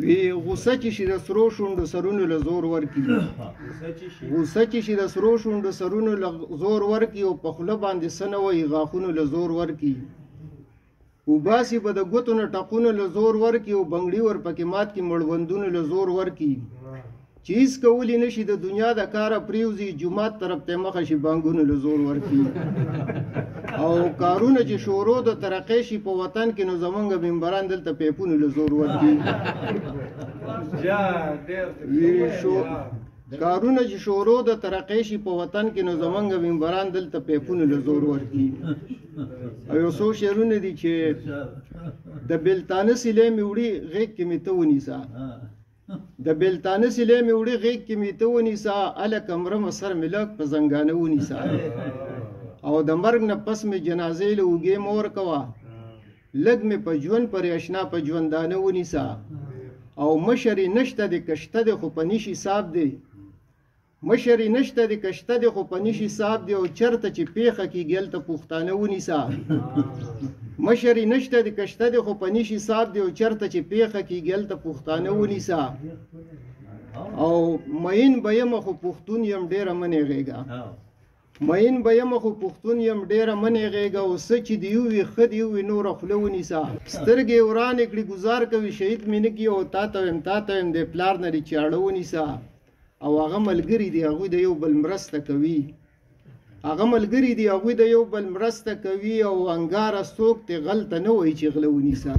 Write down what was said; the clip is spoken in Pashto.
وی غوسه چې شي د سرو شونډو سرونو له زور ورکي غوسه چې شي د سرو شونډو سرونو له زور ورکي او په خوله باندې څه نه وایي غاښونو له زور ورکي وباسي به د ګوتو نه ټقونو له زور ورکي او بنګړي ورپکې مات کي مړوندونو له زور ورکي چې هېڅ کولی نه شي د دنیا د کاره پرېوځي جومات طرف ته مخه شي بانګونو له زور ورکي او کارونه چې شورو د ترقۍ شي په وطن کې نو زمونږ ممبران دلته پیپونو له زور ورکي کارونه چې شورو د ترقۍ شي په وطن کې نو زمونږ ممبران دلته پیپونو له زور ورکي او یو څو شعرونه دي چې د بېلتانه سیلۍ مې وړي غېږ کې مې ته ونیسه د بېلتانه سیلۍ مې وړي غېږ کې مې ته ونیسه هلکه مرمه سر مې لږ په زنګانه ونیسه او د مرګ نه پس مې جنازې له اوږې مه ورکوه لږ مې په ژوند پرې اشنا په ژوندانه ونیسه او مشر یې نشته دی که شته دی خو په نیش حساب دی مشر یې نشته دی که شته دی خو په نیش حساب دی او چېرته چې پیښه کېږي هلته پښتانه ونیسه مشر یې نشته دی که شته دی خو په نیش حساب دی او چېرته چې پیښه کېږي هلته پښتانه ونیسه او مین به یمه خو پښتون یم ډېره مه نیغېږه مین به یمه خو پښتون یم ډېره مه نیغېږه او څه چې دې ووي ښه دې ووي نوره خوله ونیسه سترګې ورانې کړي ګزار کوي شهید مې نه کړي او تا ته ویم د پلار نه دې چاړه ونیسه او هغه ملګري دي هغوی د یو بل مرسته کوي هغه ملګري دي هغوی د یو بل مرسته کوي او انګاره څوک تې غلطه نه وایي چې غله ونیسه